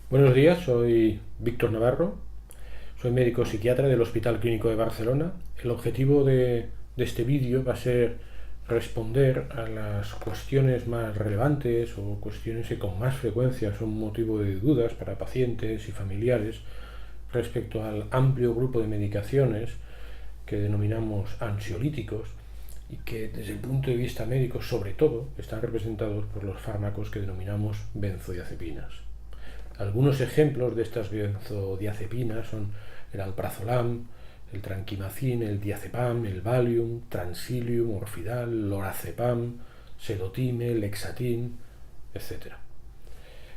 Buenos días, soy Víctor Navarro, soy médico psiquiatra del Hospital Clínico de Barcelona. El objetivo de este vídeo va a ser responder a las cuestiones más relevantes o cuestiones que con más frecuencia son motivo de dudas para pacientes y familiares respecto al amplio grupo de medicaciones que denominamos ansiolíticos y que desde el punto de vista médico sobre todo están representados por los fármacos que denominamos benzodiazepinas. Algunos ejemplos de estas benzodiazepinas son el alprazolam, el tranquimacin, el diazepam, el valium, transilium, orfidal, lorazepam, sedotime, lexatin, etc.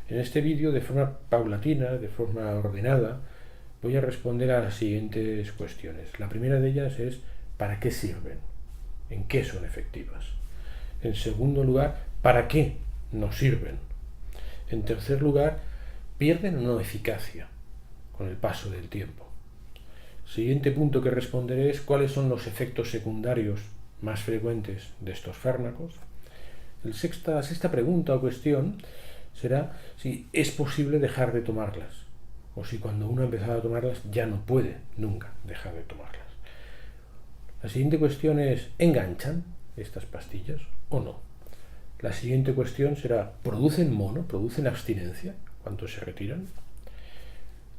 En este vídeo, de forma paulatina, de forma ordenada, voy a responder a las siguientes cuestiones. La primera de ellas es ¿para qué sirven? ¿En qué son efectivas? En segundo lugar, ¿para qué no sirven? En tercer lugar, ¿pierden o no eficacia con el paso del tiempo? Siguiente punto que responderé es cuáles son los efectos secundarios más frecuentes de estos fármacos. La sexta pregunta o cuestión será si es posible dejar de tomarlas o si cuando uno ha empezado a tomarlas ya no puede nunca dejar de tomarlas. La siguiente cuestión es ¿enganchan estas pastillas o no? La siguiente cuestión será ¿producen mono? ¿Producen abstinencia cuando se retiran?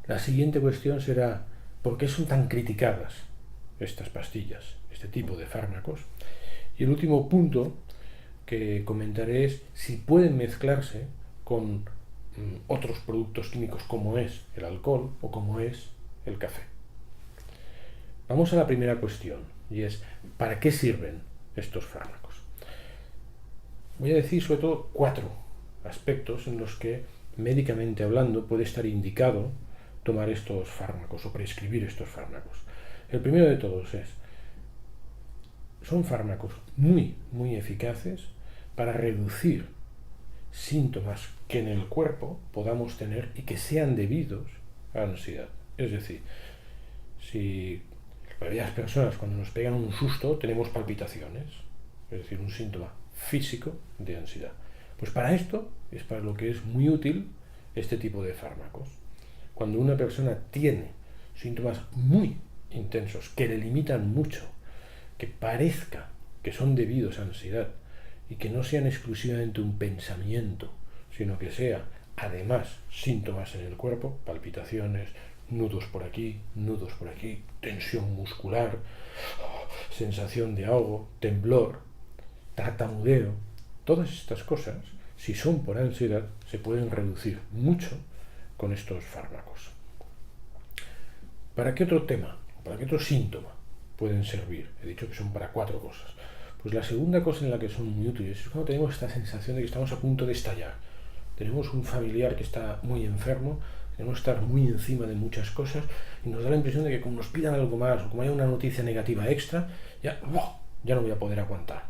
La siguiente cuestión será ¿por qué son tan criticadas estas pastillas, este tipo de fármacos? Y el último punto que comentaré es si pueden mezclarse con otros productos químicos como es el alcohol o como es el café. Vamos a la primera cuestión y es ¿para qué sirven estos fármacos? Voy a decir sobre todo 4 aspectos en los que médicamente hablando puede estar indicado tomar estos fármacos o prescribir estos fármacos. El primero de todos son fármacos muy eficaces para reducir síntomas que en el cuerpo podamos tener y que sean debidos a ansiedad. Es decir, si varias personas cuando nos pegan un susto tenemos palpitaciones, es decir, un síntoma físico de ansiedad. Pues para esto es para lo que es muy útil este tipo de fármacos. Cuando una persona tiene síntomas muy intensos que le limitan mucho, que parezca que son debidos a ansiedad y que no sean exclusivamente un pensamiento, sino que sea además síntomas en el cuerpo, palpitaciones, nudos por aquí, tensión muscular, sensación de ahogo, temblor, tartamudeo, todas estas cosas, si son por ansiedad, se pueden reducir mucho con estos fármacos. ¿Para qué otro tema? ¿Para qué otro síntoma pueden servir? He dicho que son para 4 cosas. Pues la segunda cosa en la que son muy útiles es cuando tenemos esta sensación de que estamos a punto de estallar. Tenemos un familiar que está muy enfermo, tenemos que estar muy encima de muchas cosas y nos da la impresión de que como nos pidan algo más o como haya una noticia negativa extra, ya no voy a poder aguantar.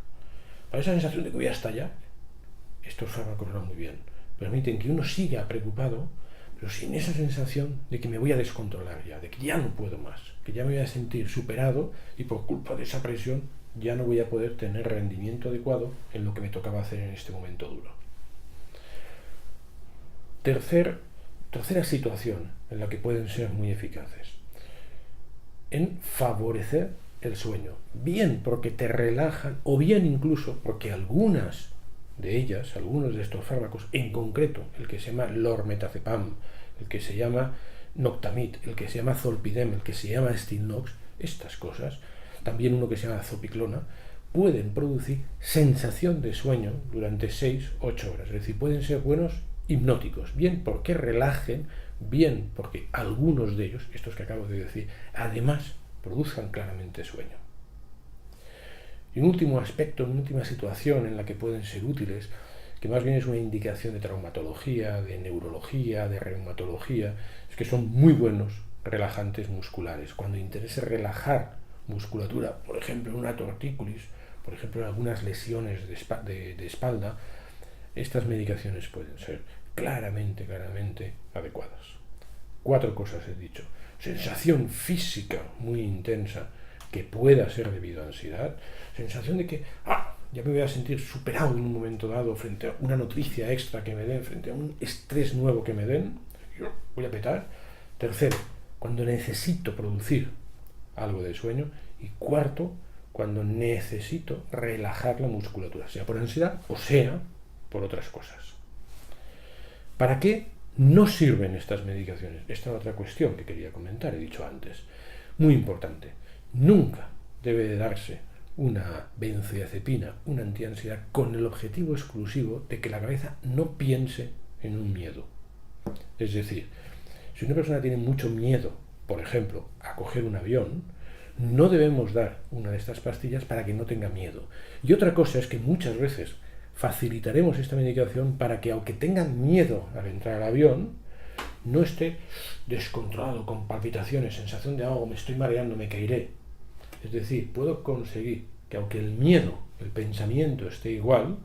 Para esa sensación de que voy a estallar, estos fármacos van muy bien. Permiten que uno siga preocupado, pero sin esa sensación de que me voy a descontrolar ya, de que ya no puedo más, que ya me voy a sentir superado y por culpa de esa presión ya no voy a poder tener rendimiento adecuado en lo que me tocaba hacer en este momento duro. Tercera situación en la que pueden ser muy eficaces, en favorecer el sueño, bien porque te relajan o bien incluso porque algunas de ellas, algunos de estos fármacos, en concreto el que se llama lormetazepam, el que se llama noctamid, el que se llama zolpidem, el que se llama stilnox, estas cosas, también uno que se llama zopiclona, pueden producir sensación de sueño durante 6-8 horas, es decir, pueden ser buenos hipnóticos, bien porque relajen, bien porque algunos de ellos, estos que acabo de decir, además produzcan claramente sueño. Y un último aspecto, una última situación en la que pueden ser útiles, que más bien es una indicación de traumatología, de neurología, de reumatología, es que son muy buenos relajantes musculares. Cuando interese relajar musculatura, por ejemplo en una tortícolis, por ejemplo en algunas lesiones de espalda, estas medicaciones pueden ser claramente adecuadas. 4 cosas he dicho. Sensación física muy intensa que pueda ser debido a ansiedad, sensación de que ya me voy a sentir superado en un momento dado frente a una noticia extra que me den, frente a un estrés nuevo que me den, yo voy a petar. Tercero, cuando necesito producir algo de sueño. Y cuarto, cuando necesito relajar la musculatura, sea por ansiedad o sea por otras cosas. ¿Para qué no sirven estas medicaciones? Esta es otra cuestión que quería comentar, he dicho antes. Muy importante, nunca debe de darse una benzodiazepina, una antiansiedad, con el objetivo exclusivo de que la cabeza no piense en un miedo. Es decir, si una persona tiene mucho miedo, por ejemplo, a coger un avión, no debemos dar una de estas pastillas para que no tenga miedo. Y otra cosa es que muchas veces facilitaremos esta medicación para que, aunque tengan miedo al entrar al avión, no esté descontrolado, con palpitaciones, sensación de ahogo, me estoy mareando, me caeré. Es decir, puedo conseguir que, aunque el miedo, el pensamiento esté igual,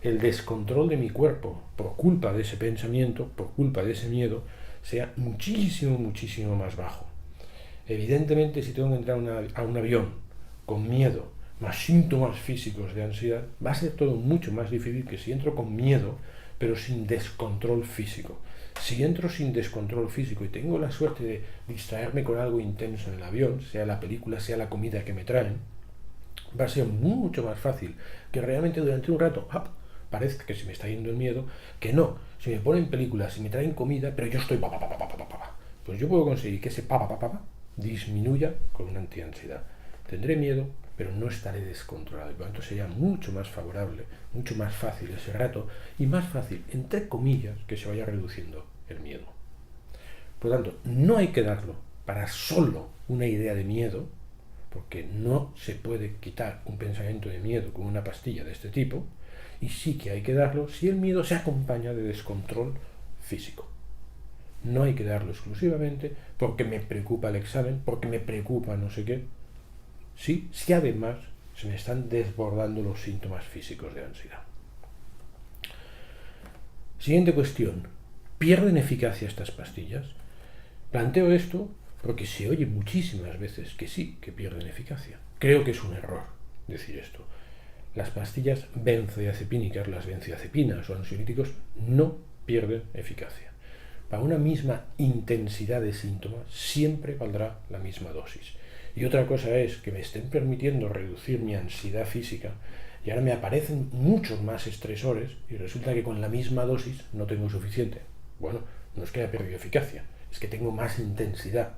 el descontrol de mi cuerpo por culpa de ese pensamiento, por culpa de ese miedo, sea muchísimo, muchísimo más bajo. Evidentemente, si tengo que entrar a un avión con miedo, más síntomas físicos de ansiedad, va a ser todo mucho más difícil que si entro con miedo, pero sin descontrol físico. Si entro sin descontrol físico y tengo la suerte de distraerme con algo intenso en el avión, sea la película, sea la comida que me traen, va a ser mucho más fácil que realmente durante un rato parezca que se me está yendo el miedo, que no. Si me ponen películas, si me traen comida, pero yo estoy pues yo puedo conseguir que ese disminuya con una antiansiedad. Tendré miedo, pero no estaré descontrolado, y por lo tanto sería mucho más favorable, mucho más fácil ese rato, y más fácil, entre comillas, que se vaya reduciendo el miedo. Por lo tanto, no hay que darlo para solo una idea de miedo, porque no se puede quitar un pensamiento de miedo con una pastilla de este tipo, y sí que hay que darlo si el miedo se acompaña de descontrol físico. No hay que darlo exclusivamente porque me preocupa el examen, porque me preocupa no sé qué. Sí, si además se me están desbordando los síntomas físicos de ansiedad. Siguiente cuestión. ¿Pierden eficacia estas pastillas? Planteo esto porque se oye muchísimas veces que sí, que pierden eficacia. Creo que es un error decir esto. Las pastillas benzodiazepínicas, las benzodiazepinas o ansiolíticos, no pierden eficacia. Para una misma intensidad de síntomas siempre valdrá la misma dosis. Y otra cosa es que me estén permitiendo reducir mi ansiedad física y ahora me aparecen muchos más estresores y resulta que con la misma dosis no tengo suficiente. Bueno, no es que haya perdido eficacia, es que tengo más intensidad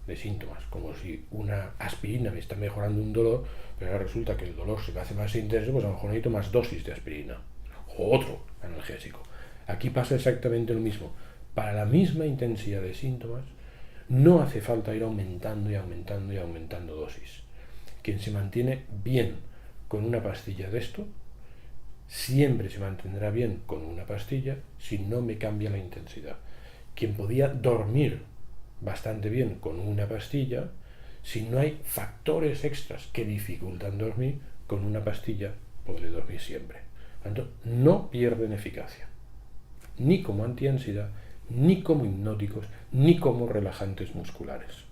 de síntomas, como si una aspirina me está mejorando un dolor, pero ahora resulta que el dolor se me hace más intenso, pues a lo mejor necesito más dosis de aspirina o otro analgésico. Aquí pasa exactamente lo mismo. Para la misma intensidad de síntomas no hace falta ir aumentando y aumentando y aumentando dosis. Quien se mantiene bien con una pastilla de esto, siempre se mantendrá bien con una pastilla si no me cambia la intensidad. Quien podía dormir bastante bien con una pastilla, si no hay factores extras que dificultan dormir, con una pastilla podré dormir siempre. Por lo tanto, no pierden eficacia, ni como antiansiedad, ni como hipnóticos, ni como relajantes musculares.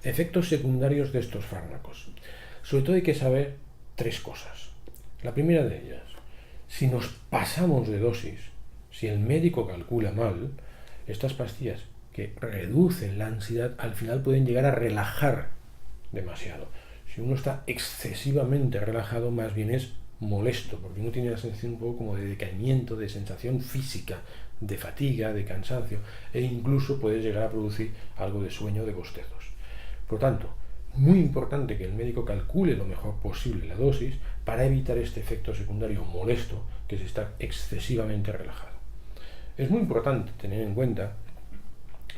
Efectos secundarios de estos fármacos. Sobre todo hay que saber tres cosas. La primera de ellas, si nos pasamos de dosis, si el médico calcula mal, estas pastillas que reducen la ansiedad al final pueden llegar a relajar demasiado. Si uno está excesivamente relajado, más bien es molesto, porque uno tiene la sensación un poco como de decaimiento, de sensación física, de fatiga, de cansancio, e incluso puede llegar a producir algo de sueño, de bostezos. Por tanto, muy importante que el médico calcule lo mejor posible la dosis para evitar este efecto secundario molesto, que es estar excesivamente relajado. Es muy importante tener en cuenta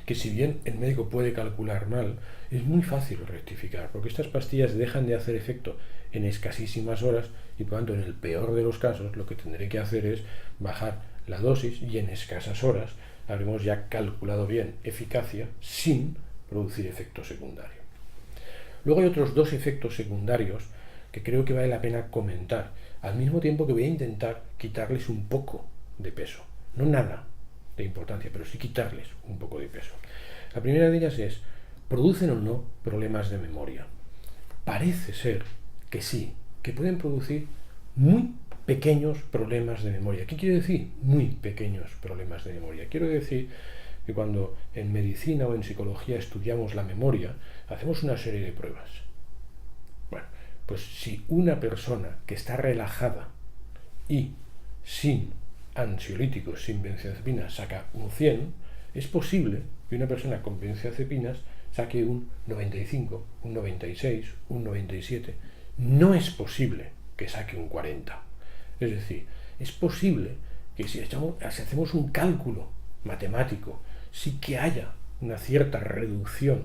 que si bien el médico puede calcular mal, es muy fácil rectificar, porque estas pastillas dejan de hacer efecto en escasísimas horas y por lo tanto en el peor de los casos lo que tendré que hacer es bajar la dosis y en escasas horas habremos ya calculado bien eficacia sin producir efecto secundario. Luego hay otros dos efectos secundarios que creo que vale la pena comentar, al mismo tiempo que voy a intentar quitarles un poco de peso, no nada de importancia, pero sí quitarles un poco de peso. La primera de ellas es, ¿producen o no problemas de memoria? Parece ser que sí, que pueden producir muy pequeños problemas de memoria. ¿Qué quiere decir? Muy pequeños problemas de memoria. Quiero decir que cuando en medicina o en psicología estudiamos la memoria, hacemos una serie de pruebas. Bueno, pues si una persona que está relajada y sin ansiolíticos, sin benzodiazepinas, saca un 100, es posible que una persona con benzodiazepinas saque un 95, un 96, un 97. No es posible que saque un 40. Es decir, es posible que si hacemos un cálculo matemático, sí que haya una cierta reducción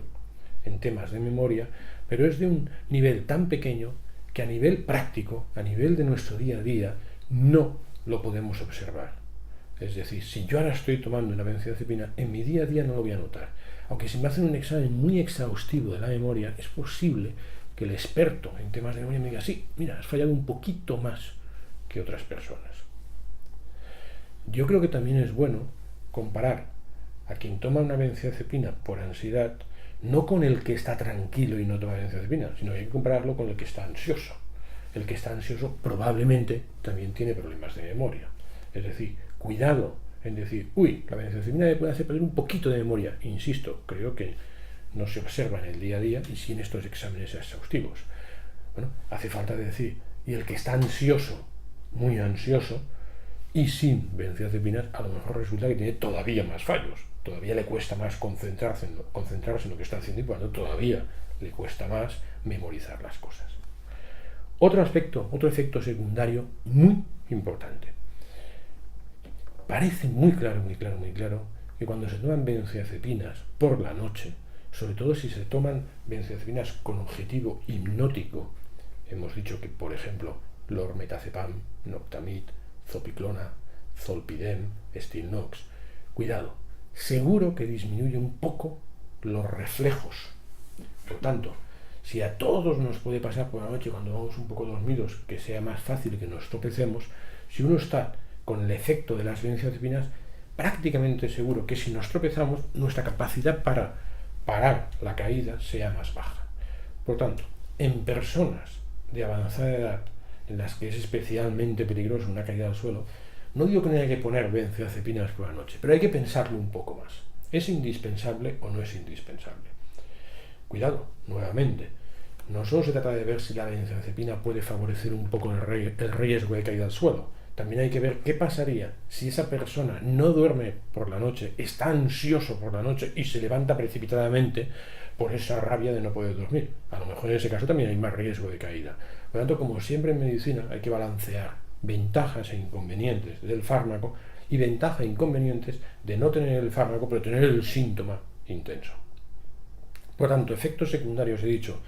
en temas de memoria, pero es de un nivel tan pequeño que a nivel práctico, a nivel de nuestro día a día, no lo podemos observar. Es decir, si yo ahora estoy tomando una benzodiazepina, en mi día a día no lo voy a notar. Aunque si me hacen un examen muy exhaustivo de la memoria, es posible que el experto en temas de memoria me diga, sí, mira, has fallado un poquito más que otras personas. Yo creo que también es bueno comparar a quien toma una benzodiazepina por ansiedad, no con el que está tranquilo y no toma benzodiazepina, sino que hay que compararlo con el que está ansioso. El que está ansioso probablemente también tiene problemas de memoria. Es decir, cuidado en decir, la benzodiazepina me puede hacer perder un poquito de memoria. Insisto, creo que no se observa en el día a día y sin estos exámenes exhaustivos. Bueno, hace falta decir, y el que está ansioso, muy ansioso, y sin benzodiazepinas, a lo mejor resulta que tiene todavía más fallos. Todavía le cuesta más concentrarse en lo que está haciendo y por lo tanto todavía le cuesta más memorizar las cosas. Otro aspecto, otro efecto secundario muy importante. Parece muy claro que cuando se toman benzodiazepinas por la noche, sobre todo si se toman benzodiazepinas con objetivo hipnótico, hemos dicho que, por ejemplo, lormetazepam, noctamid, zopiclona, zolpidem, stilnox, cuidado, seguro que disminuye un poco los reflejos. Por tanto, si a todos nos puede pasar por la noche cuando vamos un poco dormidos, que sea más fácil que nos tropecemos, si uno está con el efecto de las benzodiazepinas, prácticamente seguro que si nos tropezamos, nuestra capacidad para parar la caída sea más baja. Por tanto, en personas de avanzada edad, en las que es especialmente peligroso una caída al suelo, no digo que no haya que poner benzodiazepinas por la noche, pero hay que pensarlo un poco más. ¿Es indispensable o no es indispensable? Cuidado, nuevamente, no solo se trata de ver si la benzodiazepina puede favorecer un poco el riesgo de caída al suelo, también hay que ver qué pasaría si esa persona no duerme por la noche, está ansioso por la noche y se levanta precipitadamente por esa rabia de no poder dormir. A lo mejor en ese caso también hay más riesgo de caída. Por lo tanto, como siempre en medicina, hay que balancear ventajas e inconvenientes del fármaco y ventajas e inconvenientes de no tener el fármaco, pero tener el síntoma intenso. Por tanto, efectos secundarios he dicho,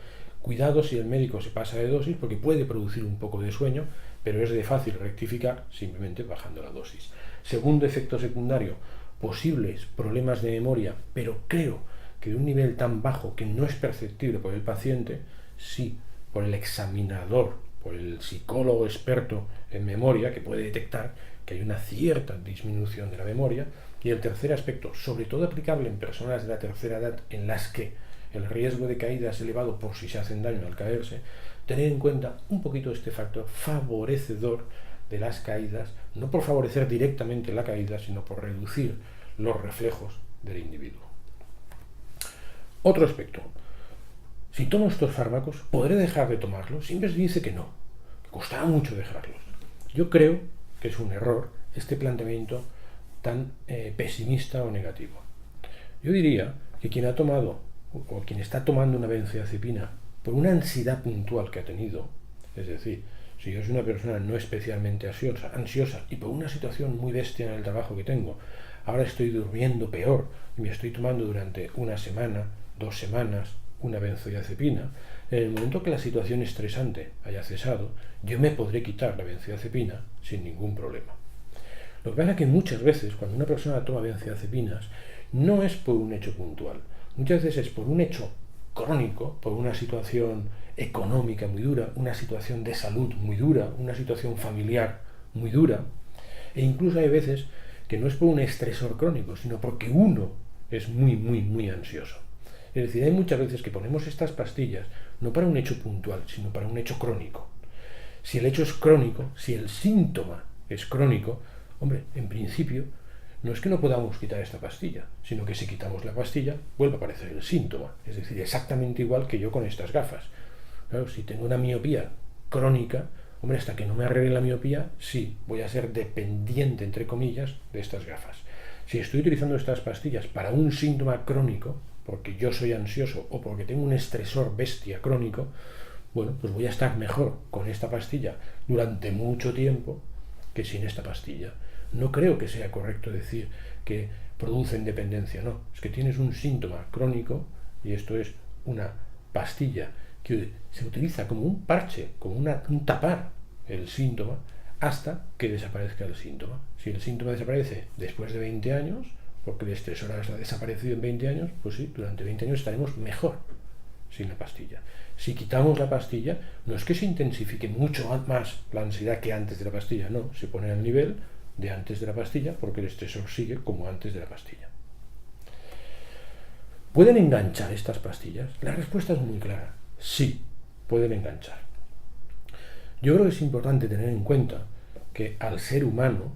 cuidado si el médico se pasa de dosis porque puede producir un poco de sueño, pero es de fácil rectificar simplemente bajando la dosis. Segundo efecto secundario, posibles problemas de memoria, pero creo que de un nivel tan bajo que no es perceptible por el paciente, sí por el examinador, por el psicólogo experto en memoria, que puede detectar que hay una cierta disminución de la memoria. Y el tercer aspecto, sobre todo aplicable en personas de la tercera edad en las que el riesgo de caída es elevado por si se hacen daño al caerse, tener en cuenta un poquito este factor favorecedor de las caídas, no por favorecer directamente la caída, sino por reducir los reflejos del individuo. Otro aspecto, si tomo estos fármacos, ¿podré dejar de tomarlos? Siempre se dice que no, que costará mucho dejarlos. Yo creo que es un error este planteamiento tan pesimista o negativo. Yo diría que quien ha tomado o quien está tomando una benzodiazepina por una ansiedad puntual que ha tenido, es decir, si yo soy una persona no especialmente ansiosa y por una situación muy bestia en el trabajo que tengo, ahora estoy durmiendo peor y me estoy tomando durante una semana, 2 semanas, una benzodiazepina, en el momento que la situación estresante haya cesado, yo me podré quitar la benzodiazepina sin ningún problema. Lo que pasa es que muchas veces cuando una persona toma benzodiazepinas no es por un hecho puntual, muchas veces es por un hecho crónico, por una situación económica muy dura, una situación de salud muy dura, una situación familiar muy dura, e incluso hay veces que no es por un estresor crónico, sino porque uno es muy ansioso. Es decir, hay muchas veces que ponemos estas pastillas no para un hecho puntual, sino para un hecho crónico. Si el hecho es crónico, si el síntoma es crónico, hombre, en principio no es que no podamos quitar esta pastilla, sino que si quitamos la pastilla vuelve a aparecer el síntoma. Es decir, exactamente igual que yo con estas gafas. Claro, si tengo una miopía crónica, hombre, hasta que no me arregle la miopía, sí, voy a ser dependiente, entre comillas, de estas gafas. Si estoy utilizando estas pastillas para un síntoma crónico, porque yo soy ansioso o porque tengo un estresor bestia crónico, bueno, pues voy a estar mejor con esta pastilla durante mucho tiempo que sin esta pastilla. No creo que sea correcto decir que producen dependencia, no. Es que tienes un síntoma crónico y esto es una pastilla que se utiliza como un parche, como un tapar el síntoma hasta que desaparezca el síntoma. Si el síntoma desaparece después de 20 años, porque el estresor ha desaparecido en 20 años, pues sí, durante 20 años estaremos mejor sin la pastilla. Si quitamos la pastilla, no es que se intensifique mucho más la ansiedad que antes de la pastilla, no, se pone al nivel de antes de la pastilla porque el estresor sigue como antes de la pastilla. ¿Pueden enganchar estas pastillas? La respuesta es muy clara. Sí, pueden enganchar. Yo creo que es importante tener en cuenta que al ser humano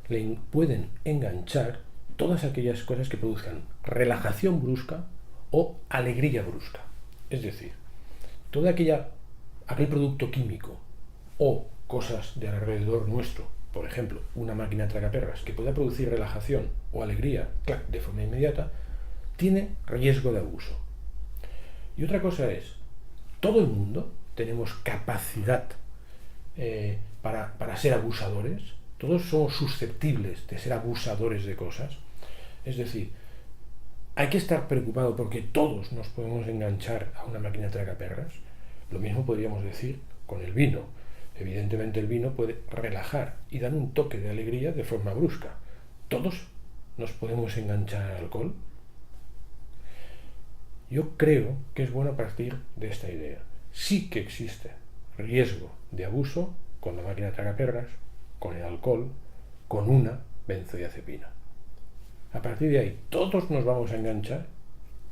le pueden enganchar todas aquellas cosas que produzcan relajación brusca o alegría brusca. Es decir, todo aquel producto químico o cosas de alrededor nuestro, por ejemplo, una máquina tragaperras que pueda producir relajación o alegría de forma inmediata, tiene riesgo de abuso. Y otra cosa es, todo el mundo tenemos capacidad para ser abusadores, todos somos susceptibles de ser abusadores de cosas. Es decir, hay que estar preocupado porque todos nos podemos enganchar a una máquina tragaperras. Lo mismo podríamos decir con el vino. Evidentemente el vino puede relajar y dar un toque de alegría de forma brusca. ¿Todos nos podemos enganchar al alcohol? Yo creo que es bueno partir de esta idea. Sí que existe riesgo de abuso con la máquina tragaperras, con el alcohol, con una benzodiazepina. A partir de ahí, ¿todos nos vamos a enganchar?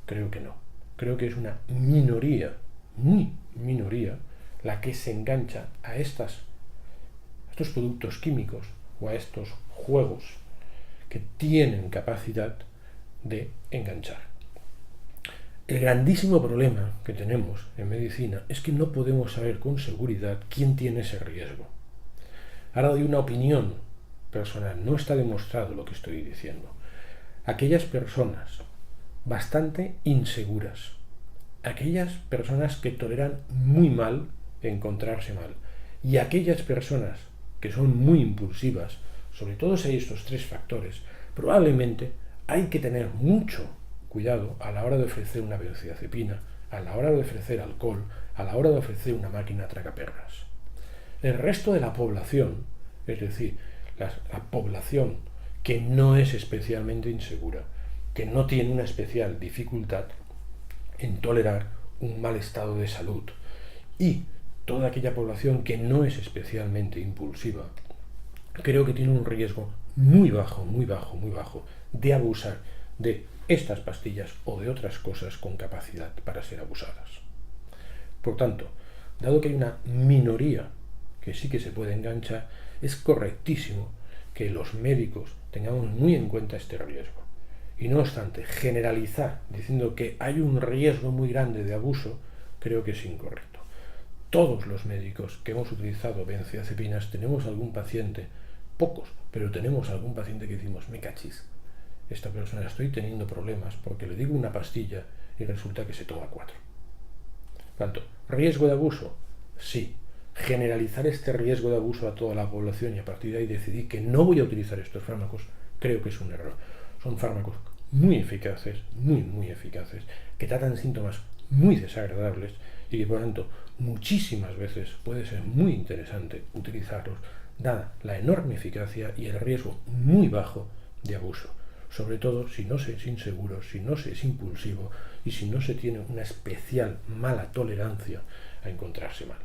Creo que no. Creo que es una minoría, muy minoría, la que se engancha a estos productos químicos o a estos juegos que tienen capacidad de enganchar. El grandísimo problema que tenemos en medicina es que no podemos saber con seguridad quién tiene ese riesgo. Ahora doy una opinión personal, no está demostrado lo que estoy diciendo. Aquellas personas bastante inseguras, aquellas personas que toleran muy mal encontrarse mal y aquellas personas que son muy impulsivas, sobre todo si hay estos tres factores, probablemente hay que tener mucho cuidado a la hora de ofrecer una benzodiazepina, a la hora de ofrecer alcohol, a la hora de ofrecer una máquina tragaperras. El resto de la población, es decir, la población que no es especialmente insegura, que no tiene una especial dificultad en tolerar un mal estado de salud, y toda aquella población que no es especialmente impulsiva, creo que tiene un riesgo muy bajo, muy bajo, muy bajo de abusar de estas pastillas o de otras cosas con capacidad para ser abusadas. Por tanto, dado que hay una minoría que sí que se puede enganchar, es correctísimo que los médicos tengamos muy en cuenta este riesgo. Y no obstante, generalizar diciendo que hay un riesgo muy grande de abuso, creo que es incorrecto. Todos los médicos que hemos utilizado benzodiazepinas tenemos algún paciente, pocos, pero tenemos algún paciente que decimos, me cachis, esta persona estoy teniendo problemas porque le digo una pastilla y resulta que se toma 4. Por tanto, ¿riesgo de abuso? Sí. Generalizar este riesgo de abuso a toda la población y a partir de ahí decidir que no voy a utilizar estos fármacos, creo que es un error. Son fármacos muy eficaces, muy eficaces, que tratan síntomas muy desagradables y que por lo tanto muchísimas veces puede ser muy interesante utilizarlos, dada la enorme eficacia y el riesgo muy bajo de abuso. Sobre todo si no se es inseguro, si no se es impulsivo y si no se tiene una especial mala tolerancia a encontrarse mal.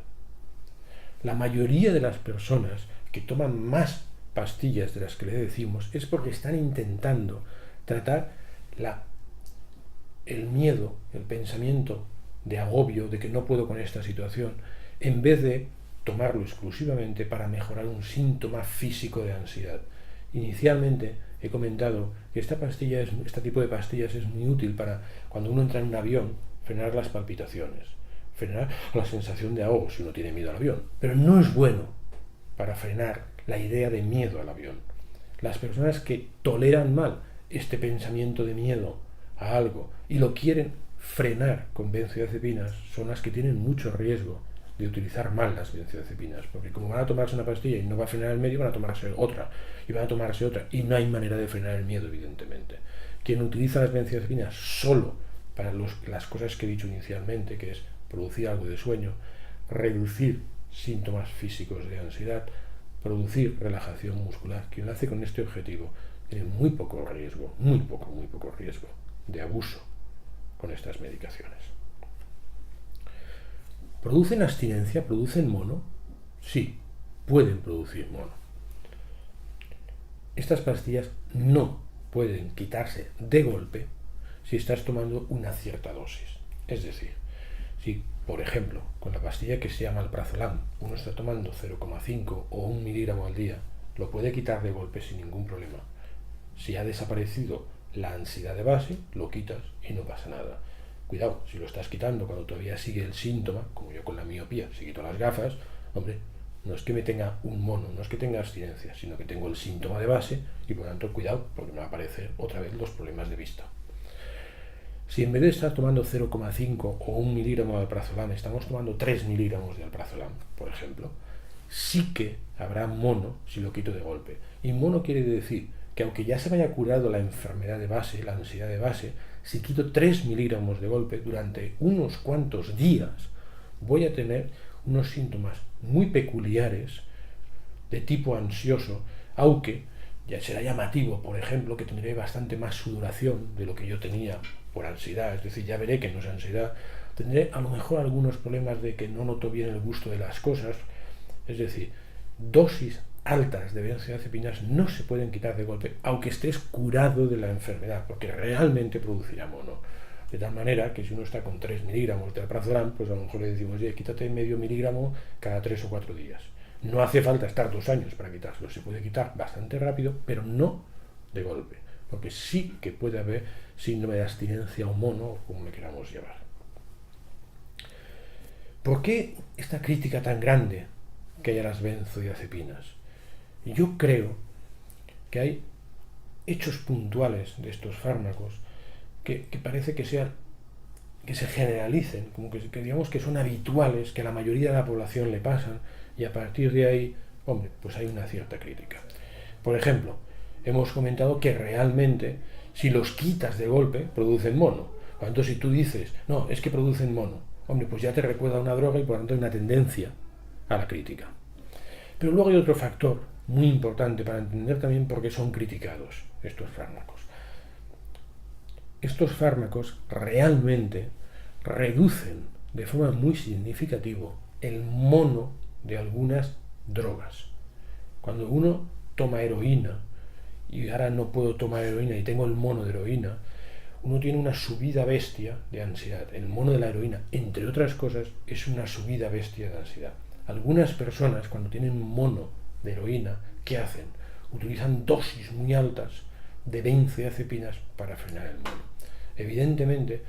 La mayoría de las personas que toman más pastillas de las que le decimos es porque están intentando tratar el miedo, el pensamiento de agobio, de que no puedo con esta situación, en vez de tomarlo exclusivamente para mejorar un síntoma físico de ansiedad. Inicialmente he comentado que este tipo de pastillas es muy útil para cuando uno entra en un avión, frenar las palpitaciones, frenar la sensación de ahogo si uno tiene miedo al avión. Pero no es bueno para frenar la idea de miedo al avión. Las personas que toleran mal este pensamiento de miedo a algo y lo quieren frenar con benzodiazepinas son las que tienen mucho riesgo de utilizar mal las benzodiazepinas, porque como van a tomarse una pastilla y no va a frenar el miedo, van a tomarse otra, y van a tomarse otra, y no hay manera de frenar el miedo, evidentemente. Quien utiliza las benzodiazepinas solo para las cosas que he dicho inicialmente, que es producir algo de sueño, reducir síntomas físicos de ansiedad, producir relajación muscular, quien lo hace con este objetivo tiene muy poco riesgo de abuso con estas medicaciones. ¿Producen abstinencia? ¿Producen mono? Sí, pueden producir mono. Estas pastillas no pueden quitarse de golpe si estás tomando una cierta dosis. Es decir, si, por ejemplo, con la pastilla que se llama alprazolam, uno está tomando 0,5 o 1 miligramo al día, lo puede quitar de golpe sin ningún problema. Si ha desaparecido la ansiedad de base, lo quitas y no pasa nada. Cuidado, si lo estás quitando cuando todavía sigue el síntoma, como yo con la miopía, si quito las gafas, hombre, no es que me tenga un mono, no es que tenga abstinencia, sino que tengo el síntoma de base y por lo tanto cuidado, porque me va a aparecer otra vez los problemas de vista. Si en vez de estar tomando 0,5 o 1 miligramo de alprazolam, estamos tomando 3 miligramos de alprazolam, por ejemplo, sí que habrá mono si lo quito de golpe. Y mono quiere decir que aunque ya se me haya curado la enfermedad de base, la ansiedad de base, si quito 3 miligramos de golpe durante unos cuantos días, voy a tener unos síntomas muy peculiares de tipo ansioso, aunque ya será llamativo, por ejemplo, que tendré bastante más sudoración de lo que yo tenía por ansiedad, es decir, ya veré que no es ansiedad, tendré a lo mejor algunos problemas de que no noto bien el gusto de las cosas, es decir, dosis altas de benzodiazepinas no se pueden quitar de golpe, aunque estés curado de la enfermedad, porque realmente producirá mono. De tal manera que si uno está con 3 miligramos de alprazolam, pues a lo mejor le decimos, oye, quítate medio miligramo cada 3 o 4 días. No hace falta estar 2 años para quitárselo, se puede quitar bastante rápido, pero no de golpe, porque sí que puede haber síndrome de abstinencia o mono, o como le queramos llamar. ¿Por qué esta crítica tan grande que hay a las benzodiazepinas? Yo creo que hay hechos puntuales de estos fármacos que parece que se generalicen, como que digamos que son habituales, que a la mayoría de la población le pasan, y a partir de ahí, hombre, pues hay una cierta crítica. Por ejemplo, hemos comentado que realmente, si los quitas de golpe, producen mono. Por lo tanto, si tú dices, no, es que producen mono, hombre, pues ya te recuerda a una droga y por lo tanto hay una tendencia a la crítica. Pero luego hay otro factor muy importante para entender también por qué son criticados estos fármacos. Estos fármacos realmente reducen de forma muy significativa el mono de algunas drogas. Cuando uno toma heroína y ahora no puedo tomar heroína y tengo el mono de heroína, uno tiene una subida bestia de ansiedad. El mono de la heroína, entre otras cosas, es una subida bestia de ansiedad. Algunas personas, cuando tienen un mono de heroína, ¿qué hacen? Utilizan dosis muy altas de benzodiazepinas para frenar el mono. Evidentemente,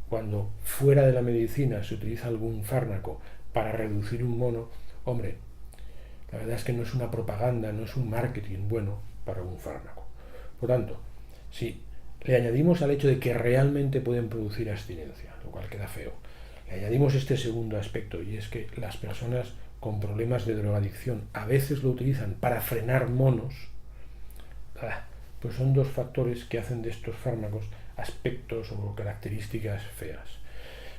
cuando fuera de la medicina se utiliza algún fármaco para reducir un mono, hombre, la verdad es que no es una propaganda, no es un marketing bueno para un fármaco. Por tanto, si le añadimos al hecho de que realmente pueden producir abstinencia, lo cual queda feo, le añadimos este segundo aspecto, y es que las personas con problemas de drogadicción a veces lo utilizan para frenar monos, pues son dos factores que hacen de estos fármacos aspectos o características feas.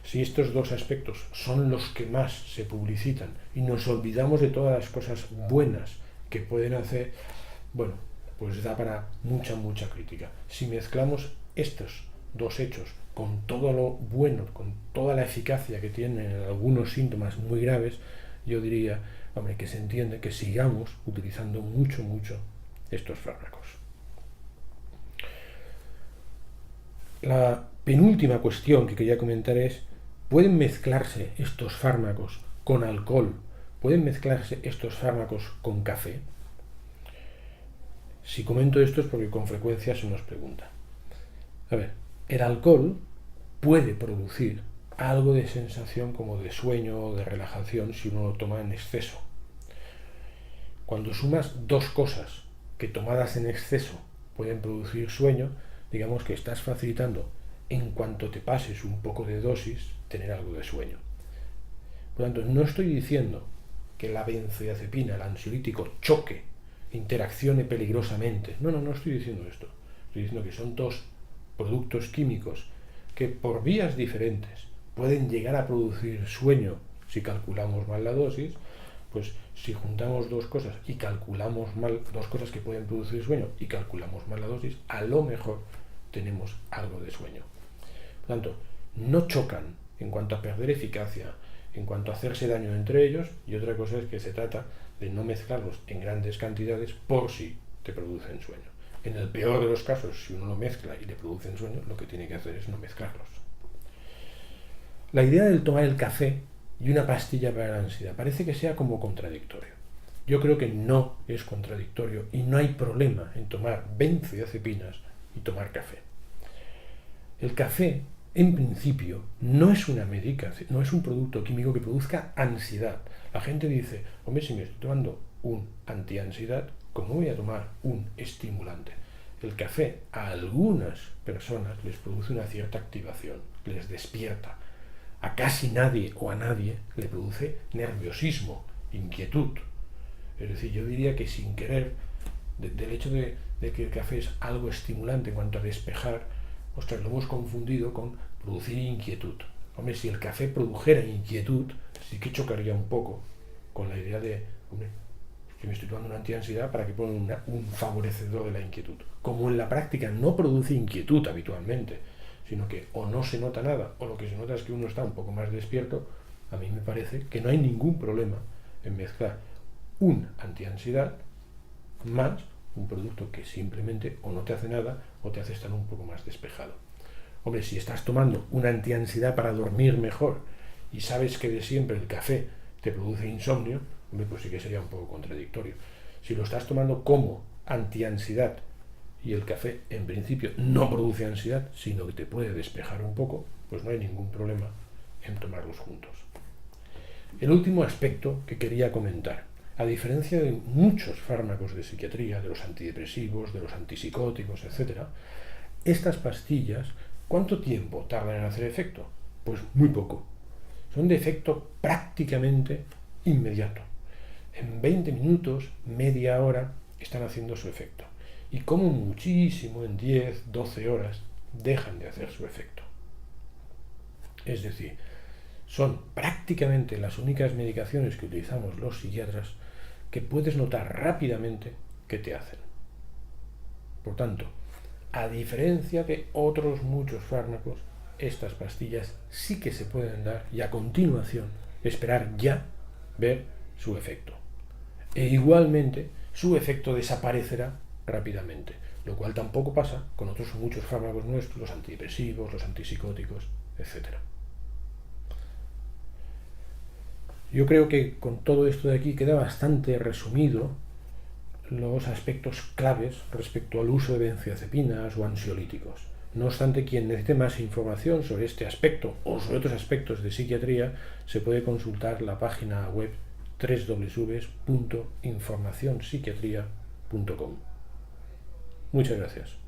Si estos dos aspectos son los que más se publicitan y nos olvidamos de todas las cosas buenas que pueden hacer, bueno, pues da para mucha crítica. Si mezclamos estos dos hechos con todo lo bueno, con toda la eficacia que tienen en algunos síntomas muy graves, yo diría, hombre, que se entiende que sigamos utilizando mucho estos fármacos. La penúltima cuestión que quería comentar es, ¿pueden mezclarse estos fármacos con alcohol ¿pueden mezclarse estos fármacos con café? Si comento esto es porque con frecuencia se nos pregunta. A ver, el alcohol puede producir algo de sensación como de sueño o de relajación si uno lo toma en exceso. Cuando sumas dos cosas que tomadas en exceso pueden producir sueño, digamos que estás facilitando, en cuanto te pases un poco de dosis, tener algo de sueño. Por lo tanto, no estoy diciendo que la benzodiazepina, el ansiolítico, choque, interaccione peligrosamente. No estoy diciendo esto. Estoy diciendo que son dos productos químicos que por vías diferentes pueden llegar a producir sueño si calculamos mal la dosis. Pues si juntamos dos cosas y calculamos mal, dos cosas que pueden producir sueño y calculamos mal la dosis, a lo mejor tenemos algo de sueño. Por lo tanto, no chocan en cuanto a perder eficacia, en cuanto a hacerse daño entre ellos, y otra cosa es que se trata de no mezclarlos en grandes cantidades por si te producen sueño. En el peor de los casos, si uno lo mezcla y le producen sueño, lo que tiene que hacer es no mezclarlos. La idea del tomar el café y una pastilla para la ansiedad parece que sea como contradictorio. Yo creo que no es contradictorio y no hay problema en tomar benzodiazepinas y tomar café. El café, en principio, no es una medicación, no es un producto químico que produzca ansiedad. La gente dice, hombre, si me estoy tomando un antiansiedad, ¿cómo voy a tomar un estimulante? El café a algunas personas les produce una cierta activación, les despierta. A casi nadie o a nadie le produce nerviosismo, inquietud. Es decir, yo diría que sin querer, del hecho de que el café es algo estimulante en cuanto a despejar, ostras, lo hemos confundido con producir inquietud. Hombre, si el café produjera inquietud, sí que chocaría un poco con la idea de, hombre, que me estoy tomando una antiansiedad para que ponga un favorecedor de la inquietud. Como en la práctica no produce inquietud habitualmente, sino que o no se nota nada, o lo que se nota es que uno está un poco más despierto, a mí me parece que no hay ningún problema en mezclar un antiansiedad más un producto que simplemente o no te hace nada o te hace estar un poco más despejado. Hombre, si estás tomando una antiansiedad para dormir mejor y sabes que de siempre el café te produce insomnio, hombre, pues sí que sería un poco contradictorio. Si lo estás tomando como antiansiedad y el café en principio no produce ansiedad, sino que te puede despejar un poco, pues no hay ningún problema en tomarlos juntos. El último aspecto que quería comentar, a diferencia de muchos fármacos de psiquiatría, de los antidepresivos, de los antipsicóticos, etc., estas pastillas, ¿cuánto tiempo tardan en hacer efecto? Pues muy poco. Son de efecto prácticamente inmediato. En 20 minutos, media hora, están haciendo su efecto. Y como muchísimo en 10, 12 horas dejan de hacer su efecto. Es decir, son prácticamente las únicas medicaciones que utilizamos los psiquiatras que puedes notar rápidamente que te hacen. Por tanto, a diferencia de otros muchos fármacos, estas pastillas sí que se pueden dar y a continuación esperar ya ver su efecto. E igualmente su efecto desaparecerá rápidamente, lo cual tampoco pasa con otros muchos fármacos nuestros, los antidepresivos, los antipsicóticos, etc. Yo creo que con todo esto de aquí queda bastante resumido los aspectos claves respecto al uso de benzodiazepinas o ansiolíticos. No obstante, quien necesite más información sobre este aspecto o sobre otros aspectos de psiquiatría, se puede consultar la página web www.informacionpsiquiatria.com. Muchas gracias.